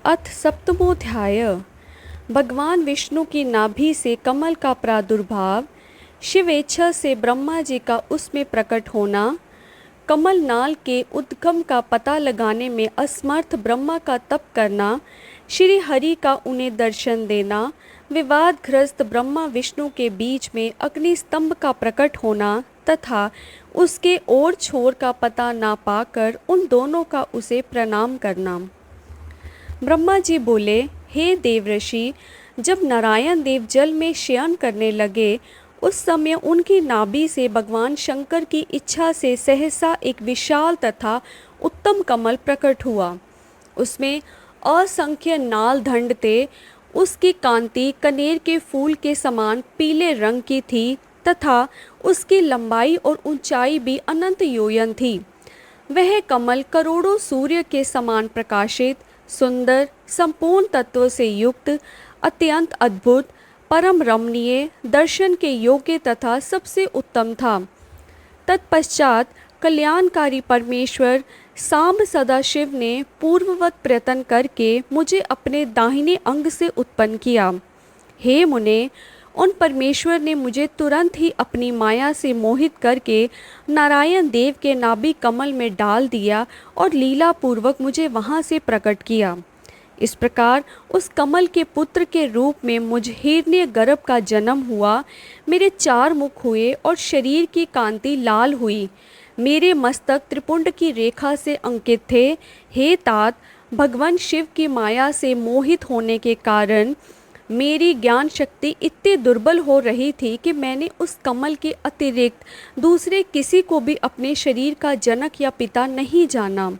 अथ सप्तमोऽध्याय। भगवान विष्णु की नाभि से कमल का प्रादुर्भाव, शिवेच्छा से ब्रह्मा जी का उसमें प्रकट होना, कमल नाल के उद्गम का पता लगाने में असमर्थ ब्रह्मा का तप करना, श्री हरि का उन्हें दर्शन देना, विवादग्रस्त ब्रह्मा विष्णु के बीच में अग्नि स्तंभ का प्रकट होना तथा उसके ओर छोर का पता ना पाकर उन दोनों का उसे प्रणाम करना। ब्रह्मा जी बोले, हे देवऋषि, जब नारायण देव जल में शयन करने लगे उस समय उनकी नाभि से भगवान शंकर की इच्छा से सहसा एक विशाल तथा उत्तम कमल प्रकट हुआ। उसमें असंख्य नाल दंड थे। उसकी कांति कनेर के फूल के समान पीले रंग की थी तथा उसकी लंबाई और ऊंचाई भी अनंत योजन थी। वह कमल करोड़ों सूर्य के समान प्रकाशित, सुंदर, संपूर्ण तत्व से युक्त, अत्यंत अद्भुत, परम रमणीय, दर्शन के योग्य तथा सबसे उत्तम था। तत्पश्चात कल्याणकारी परमेश्वर सांब सदाशिव ने पूर्ववत प्रयत्न करके मुझे अपने दाहिने अंग से उत्पन्न किया। हे मुने, उन परमेश्वर ने मुझे तुरंत ही अपनी माया से मोहित करके नारायण देव के नाभि कमल में डाल दिया और लीला पूर्वक मुझे वहाँ से प्रकट किया। इस प्रकार उस कमल के पुत्र के रूप में मुझ हिरण्य गर्भ का जन्म हुआ। मेरे 4 मुख हुए और शरीर की कांति लाल हुई। मेरे मस्तक त्रिपुंड की रेखा से अंकित थे। हे तात, भगवान शिव की माया से मोहित होने के कारण मेरी ज्ञान शक्ति इतनी दुर्बल हो रही थी कि मैंने उस कमल के अतिरिक्त दूसरे किसी को भी अपने शरीर का जनक या पिता नहीं जाना।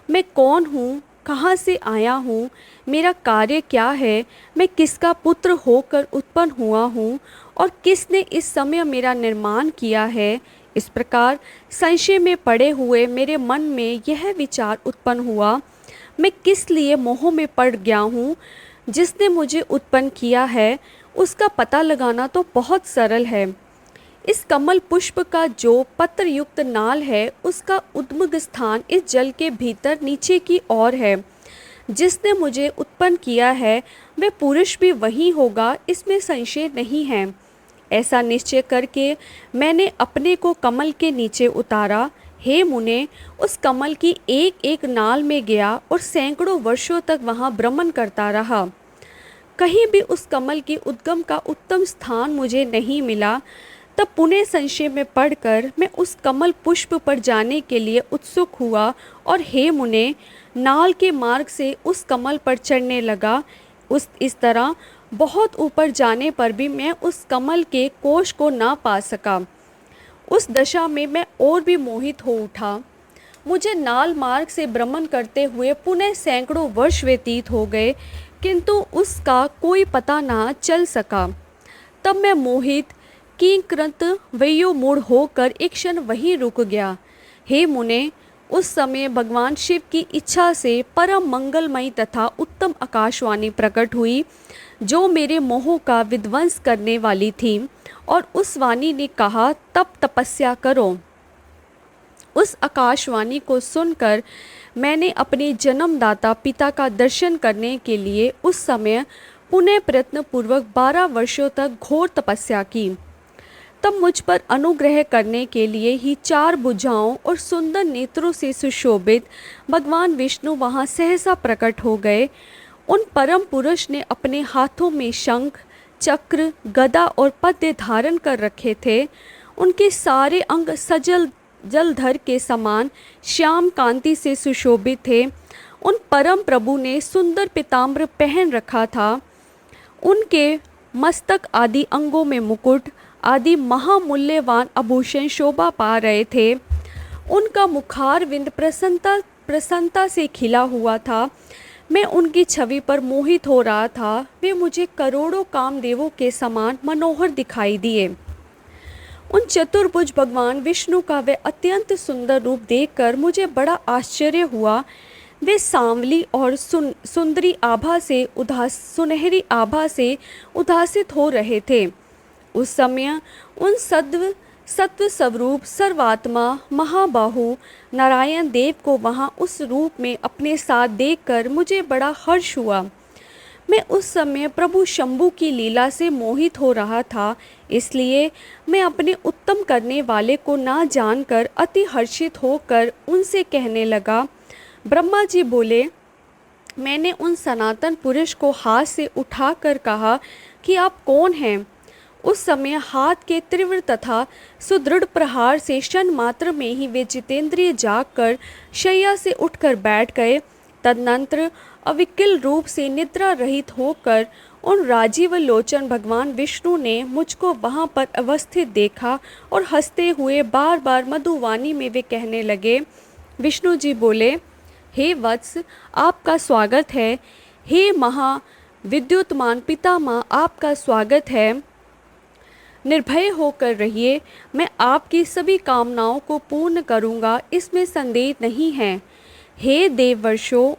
मैं कौन हूँ, कहाँ से आया हूँ, मेरा कार्य क्या है, मैं किसका पुत्र होकर उत्पन्न हुआ हूँ और किसने इस समय मेरा निर्माण किया है। इस प्रकार संशय में पड़े हुए मेरे मन में यह विचार उत्पन्न हुआ, मैं किस लिए मोह में पड़ गया हूँ। जिसने मुझे उत्पन्न किया है उसका पता लगाना तो बहुत सरल है। इस कमल पुष्प का जो पत्र युक्त नाल है उसका उद्गम स्थान इस जल के भीतर नीचे की ओर है। जिसने मुझे उत्पन्न किया है वह पुरुष भी वही होगा, इसमें संशय नहीं है। ऐसा निश्चय करके मैंने अपने को कमल के नीचे उतारा। हे मुने, उस कमल की एक एक नाल में गया और सैकड़ों वर्षों तक वहाँ भ्रमण करता रहा। कहीं भी उस कमल की उद्गम का उत्तम स्थान मुझे नहीं मिला। तब पुनः संशय में पड़कर मैं उस कमल पुष्प पर जाने के लिए उत्सुक हुआ और हे मुने, नाल के मार्ग से उस कमल पर चढ़ने लगा। इस तरह बहुत ऊपर जाने पर भी मैं उस कमल के कोश को ना पा सका। उस दशा में मैं और भी मोहित हो उठा। मुझे नाल मार्ग से भ्रमण करते हुए पुनः सैकड़ों वर्ष व्यतीत हो गए, किंतु उसका कोई पता ना चल सका। तब मैं मोहित किंकृत वयोमूढ़ होकर एक क्षण वहीं रुक गया। हे मुने, उस समय भगवान शिव की इच्छा से परम मंगलमयी तथा उत्तम आकाशवाणी प्रकट हुई, जो मेरे मोह का विध्वंस करने वाली थी। और उस वाणी ने कहा, तप तपस्या करो। उस आकाशवाणी को सुनकर मैंने अपने जन्मदाता पिता का दर्शन करने के लिए उस समय पुनः प्रयत्न पूर्वक 12 वर्षों तक घोर तपस्या की। तब मुझ पर अनुग्रह करने के लिए ही 4 भुजाओं और सुंदर नेत्रों से सुशोभित भगवान विष्णु वहाँ सहसा प्रकट हो गए। उन परम पुरुष ने अपने हाथों में शंख, चक्र, गदा और पद्य धारण कर रखे थे। उनके सारे अंग सजल जलधर के समान श्याम कांति से सुशोभित थे। उन परम प्रभु ने सुंदर पीताम्बर पहन रखा था। उनके मस्तक आदि अंगों में मुकुट आदि महामूल्यवान आभूषण शोभा पा रहे थे। उनका मुखारविंद प्रसन्नता से खिला हुआ था। मैं उनकी छवि पर मोहित हो रहा था। वे मुझे करोड़ों कामदेवों के समान मनोहर दिखाई दिए। उन चतुर्भुज भगवान विष्णु का वह अत्यंत सुंदर रूप देखकर मुझे बड़ा आश्चर्य हुआ। वे सांवली और सुंदरी आभा से सुनहरी आभा से उदासित हो रहे थे। उस समय उन सत्व स्वरूप सर्वात्मा महाबाहु नारायण देव को वहाँ उस रूप में अपने साथ देखकर मुझे बड़ा हर्ष हुआ। मैं उस समय प्रभु शंभु की लीला से मोहित हो रहा था, इसलिए मैं अपने उत्तम करने वाले को ना जानकर अति हर्षित होकर उनसे कहने लगा। ब्रह्मा जी बोले, मैंने उन सनातन पुरुष को हाथ से उठाकर कहा कि आप कौन हैं। उस समय हाथ के तीव्र तथा सुदृढ़ प्रहार से क्षण मात्र में ही वे जितेंद्रिय जागकर शैया से उठकर बैठ गए। तदनंतर अविकल रूप से निद्रा रहित होकर उन राजीव लोचन भगवान विष्णु ने मुझको वहाँ पर अवस्थित देखा और हंसते हुए बार बार मधुवाणी में वे कहने लगे। विष्णु जी बोले, हे वत्स, आपका स्वागत है। हे महाविद्युतमान पितामह, आपका स्वागत है। निर्भय होकर रहिए, मैं आपकी सभी कामनाओं को पूर्ण करूँगा, इसमें संदेह नहीं है। हे देववर्षों,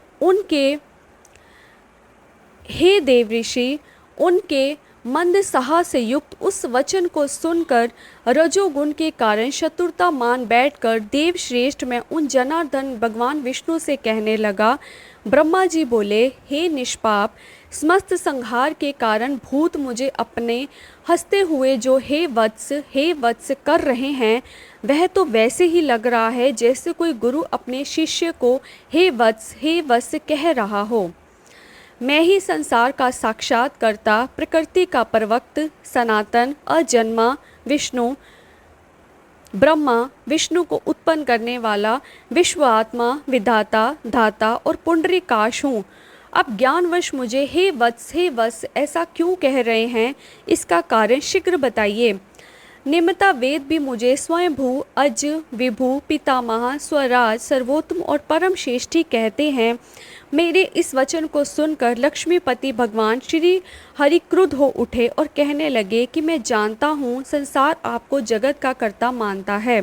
हे देव ऋषि, उनके मंद साहस से युक्त उस वचन को सुनकर रजोगुण के कारण शत्रुता मान बैठकर देवश्रेष्ठ मैं उन जनार्दन भगवान विष्णु से कहने लगा। ब्रह्मा जी बोले, हे निष्पाप, समस्त संहार के कारण भूत मुझे अपने हंसते हुए जो हे वत्स कर रहे हैं, वह तो वैसे ही लग रहा है जैसे कोई गुरु अपने शिष्य को हे वत्स कह रहा हो। मैं ही संसार का साक्षात कर्ता, प्रकृति का प्रवक्त, सनातन अजन्मा विष्णु ब्रह्मा विष्णु को उत्पन्न करने वाला विश्वात्मा, विधाता, धाता और पुंडरीकाश हूँ। अब ज्ञानवश मुझे हे वत्स ऐसा क्यों कह रहे हैं, इसका कारण शीघ्र बताइए। निमित्ता वेद भी मुझे स्वयंभू, अज, विभू, पितामह, स्वराज, सर्वोत्तम और परम श्रेष्ठी कहते हैं। मेरे इस वचन को सुनकर लक्ष्मीपति भगवान श्री हरि क्रुद्ध हो उठे और कहने लगे कि मैं जानता हूँ संसार आपको जगत का कर्ता मानता है।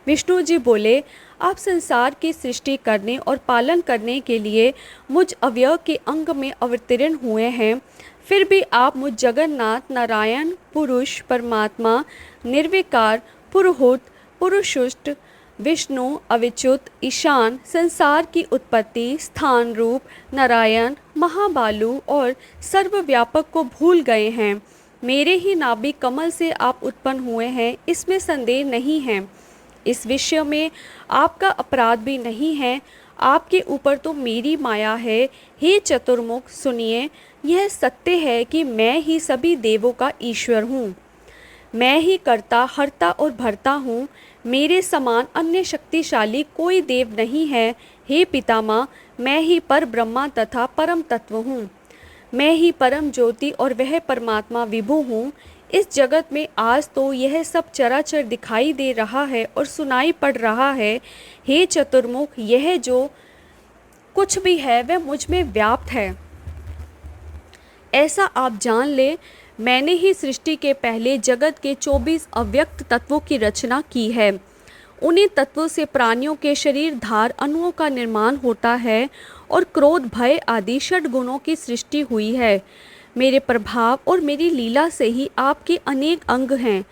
विष्णु जी बोले, आप संसार की सृष्टि करने और पालन करने के लिए मुझ अव्यय के अंग में अवतीर्ण हुए हैं, फिर भी आप मुझ जगन्नाथ नारायण पुरुष परमात्मा निर्विकार पुरुहूत पुरुषुष्ट विष्णु अविच्युत ईशान संसार की उत्पत्ति स्थान रूप नारायण महाबालु और सर्वव्यापक को भूल गए हैं। मेरे ही नाभि कमल से आप उत्पन्न हुए हैं, इसमें संदेह नहीं है। इस विषय में आपका अपराध भी नहीं है, आपके ऊपर तो मेरी माया है। हे चतुर्मुख, सुनिए, यह सत्य है कि मैं ही सभी देवों का ईश्वर हूँ। मैं ही कर्ता, हर्ता और भरता हूँ। मेरे समान अन्य शक्तिशाली कोई देव नहीं है। हे पितामह, मैं ही पर ब्रह्मा तथा परम तत्व हूँ। मैं ही परम ज्योति और वह परमात्मा विभु हूँ। इस जगत में आज तो यह सब चराचर दिखाई दे रहा है और सुनाई पड़ रहा है। हे चतुर्मुख, यह जो कुछ भी है वह मुझ में व्याप्त है, ऐसा आप जान ले। मैंने ही सृष्टि के पहले जगत के 24 अव्यक्त तत्वों की रचना की है। उन्हीं तत्वों से प्राणियों के शरीर धार अणुओं का निर्माण होता है और क्रोध भय आदि षड गुणों की सृष्टि हुई है। मेरे प्रभाव और मेरी लीला से ही आपके अनेक अंग हैं।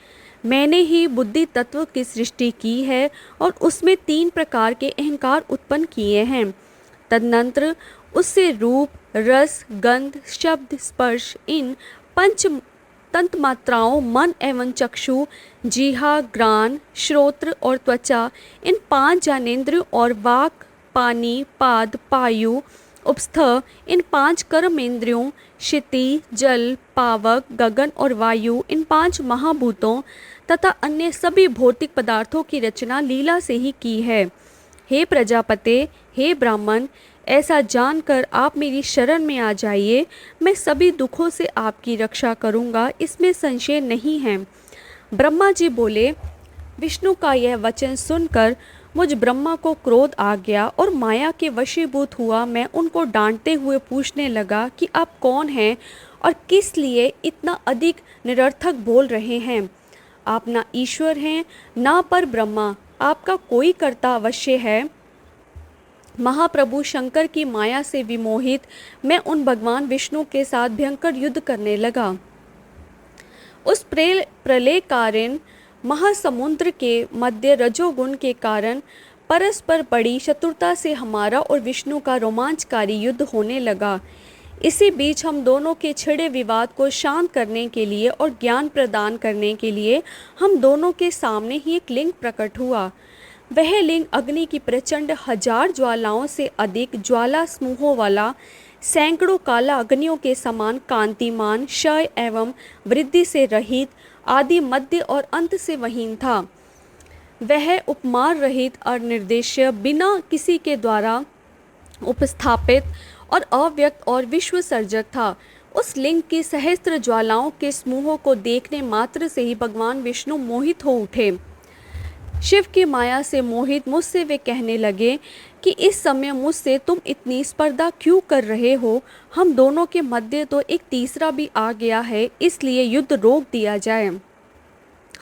मैंने ही बुद्धि तत्व की सृष्टि की है और उसमें 3 प्रकार के अहंकार उत्पन्न किए हैं। तदनंतर उससे रूप, रस, गंध, शब्द, स्पर्श इन 5 तंतमात्राओं मन एवं चक्षु, जीहा, ग्राण, श्रोत्र और त्वचा इन 5 ज्ञानेंद्रियों और वाक, पानी, पाद, पायु, उपस्थ इन 5 कर्मेंद्रियों, क्षिति, जल, पावक, गगन और वायु इन 5 महाभूतों तथा अन्य सभी भौतिक पदार्थों की रचना लीला से ही की है। हे प्रजापते, हे ब्राह्मण, ऐसा जानकर आप मेरी शरण में आ जाइए। मैं सभी दुखों से आपकी रक्षा करूंगा, इसमें संशय नहीं है। ब्रह्मा जी बोले, विष्णु का यह वचन सुनकर मुझ ब्रह्मा को क्रोध आ गया और माया के वशीभूत हुआ। मैं उनको डांटते हुए पूछने लगा कि आप कौन हैं और किस लिए इतना अधिक निरर्थक बोल रहे हैं। आप ना ईश्वर हैं ना पर ब्रह्मा, आपका कोई कर्ता अवश्य है। महाप्रभु शंकर की माया से विमोहित मैं उन भगवान विष्णु के साथ भयंकर युद्ध करने लगा। उस प्रलयकालीन महासमुद्र के मध्य रजोगुण के कारण परस्पर बड़ी चतुरता से हमारा और विष्णु का रोमांचकारी युद्ध होने लगा। इसी बीच हम दोनों के छिड़े विवाद को शांत करने के लिए और ज्ञान प्रदान करने के लिए हम दोनों के सामने ही एक लिंग प्रकट हुआ। वह लिंग अग्नि की प्रचंड 1000 ज्वालाओं से अधिक ज्वाला समूहों वाला, सैकड़ों काला अग्नियों के समान कांतिमान, क्षय एवं वृद्धि से रहित, आदि मध्य और अंत से वहीन था। वह उपमार रहित और निर्देश्य, बिना किसी के द्वारा उपस्थापित और अव्यक्त और विश्व सर्जक था। उस लिंग की सहस्त्र ज्वालाओं के समूहों को देखने मात्र से ही भगवान विष्णु मोहित हो उठे। शिव की माया से मोहित मुझसे वे कहने लगे कि इस समय मुझसे तुम इतनी स्पर्धा क्यों कर रहे हो? हम दोनों के मध्य तो एक तीसरा भी आ गया है, इसलिए युद्ध रोक दिया जाए।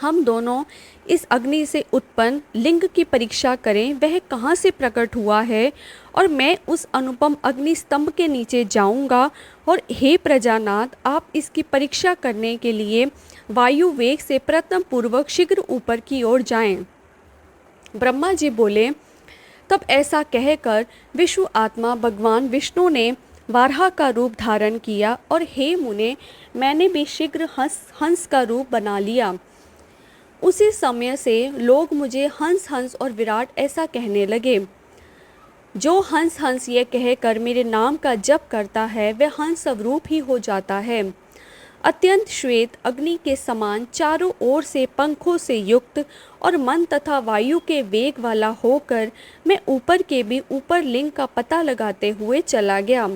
हम दोनों इस अग्नि से उत्पन्न लिंग की परीक्षा करें, वह कहाँ से प्रकट हुआ है, और मैं उस अनुपम अग्नि स्तंभ के नीचे जाऊंगा। और हे प्रजानाथ, आप इसकी परीक्षा करने के लिए वायु वेग से प्रयत्न पूर्वक शीघ्र ऊपर की ओर जाएं। ब्रह्मा जी बोले। तब ऐसा कहकर विश्व आत्मा भगवान विष्णु ने वाराह का रूप धारण किया, और हे मुने, मैंने भी शीघ्र हंस का रूप बना लिया। उसी समय से लोग मुझे हंस हंस और विराट ऐसा कहने लगे। जो हंस हंस ये कहकर मेरे नाम का जप करता है, वह हंस स्वरूप ही हो जाता है। अत्यंत श्वेत अग्नि के समान, चारों ओर से पंखों से युक्त और मन तथा वायु के वेग वाला होकर मैं ऊपर के भी ऊपर लिंग का पता लगाते हुए चला गया।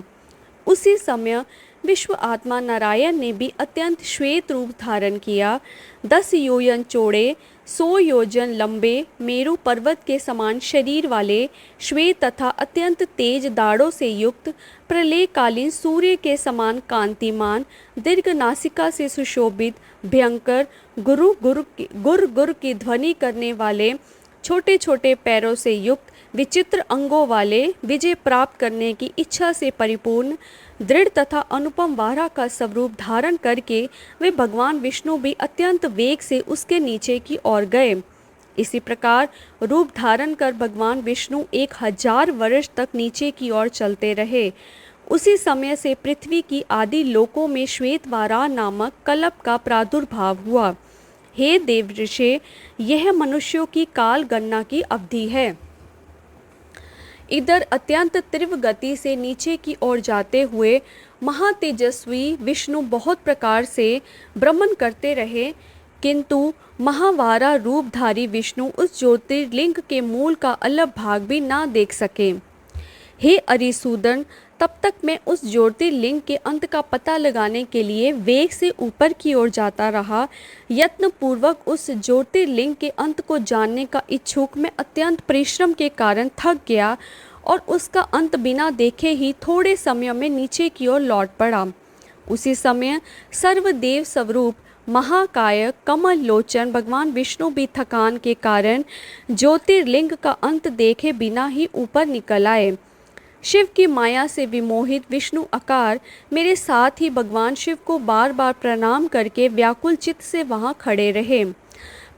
उसी समय विश्व आत्मा नारायण ने भी अत्यंत श्वेत रूप धारण किया। 10 योजन चौड़े, 100 योजन लंबे, मेरु पर्वत के समान शरीर वाले, श्वेत तथा अत्यंत तेज दाढ़ों से युक्त, प्रलयकालीन सूर्य के समान कांतिमान, दीर्घ नासिका से सुशोभित, भयंकर, गुर की ध्वनि करने वाले, छोटे छोटे पैरों से युक्त, विचित्र अंगों वाले, विजय प्राप्त करने की इच्छा से परिपूर्ण, दृढ़ तथा अनुपम वाराह का स्वरूप धारण करके वे भगवान विष्णु भी अत्यंत वेग से उसके नीचे की ओर गए। इसी प्रकार रूप धारण कर भगवान विष्णु 1000 वर्ष तक नीचे की ओर चलते रहे। उसी समय से पृथ्वी की आदि लोकों में श्वेत वाराह नामक कल्प का प्रादुर्भाव हुआ। हे देव ऋषि, यह मनुष्यों की काल गणना की अवधि है। इधर अत्यंत तीव्र गति से नीचे की ओर जाते हुए महातेजस्वी विष्णु बहुत प्रकार से भ्रमण करते रहे, किंतु महावारा रूपधारी विष्णु उस ज्योतिर्लिंग के मूल का अलग भाग भी ना देख सके। हे अरिसूदन, तब तक मैं उस ज्योतिर्लिंग के अंत का पता लगाने के लिए वेग से ऊपर की ओर जाता रहा। यत्न पूर्वक उस ज्योतिर्लिंग के अंत को जानने का इच्छुक मैं अत्यंत परिश्रम के कारण थक गया और उसका अंत बिना देखे ही थोड़े समय में नीचे की ओर लौट पड़ा। उसी समय सर्वदेव स्वरूप महाकाय कमल लोचन भगवान विष्णु भी थकान के कारण ज्योतिर्लिंग का अंत देखे बिना ही ऊपर निकल आए। शिव की माया से विमोहित विष्णु आकार मेरे साथ ही भगवान शिव को बार बार प्रणाम करके व्याकुल चित्त से वहाँ खड़े रहे।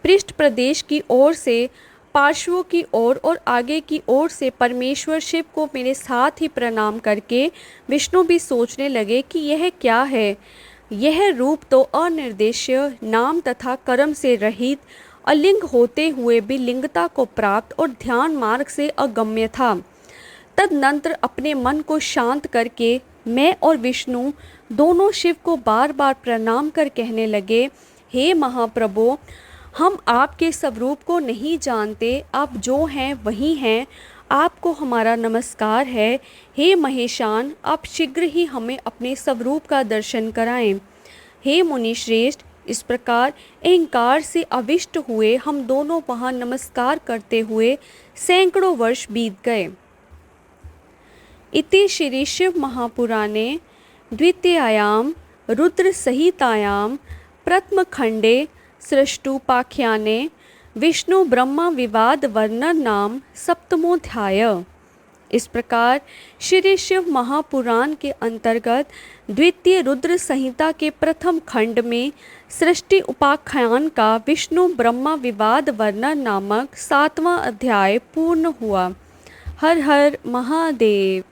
पृष्ठ प्रदेश की ओर से, पार्श्वों की ओर और आगे की ओर से परमेश्वर शिव को मेरे साथ ही प्रणाम करके विष्णु भी सोचने लगे कि यह क्या है। यह रूप तो अनिर्देश्य, नाम तथा कर्म से रहित, अलिंग होते हुए भी लिंगता को प्राप्त और ध्यान मार्ग से अगम्य था। तदनंतर अपने मन को शांत करके मैं और विष्णु दोनों शिव को बार बार प्रणाम कर कहने लगे, हे महाप्रभु, हम आपके स्वरूप को नहीं जानते, आप जो हैं वही हैं, आपको हमारा नमस्कार है। हे महेशान, आप शीघ्र ही हमें अपने स्वरूप का दर्शन कराएं। हे मुनिश्रेष्ठ, इस प्रकार अहंकार से अविष्ट हुए हम दोनों वहाँ नमस्कार करते हुए सैकड़ों वर्ष बीत गए। इति श्री शिव महापुराणे द्वितीयायां रुद्र संहितायां प्रथम खंडे सृष्टुपाख्याने विष्णु ब्रह्मा विवाद वर्णन नाम सप्तमोऽध्याय। इस प्रकार श्री शिव महापुराण के अंतर्गत द्वितीय रुद्र संहिता के प्रथम खंड में सृष्टि उपाख्यान का विष्णु ब्रह्मा विवाद वर्णन नामक 7वां अध्याय पूर्ण हुआ। हर हर महादेव।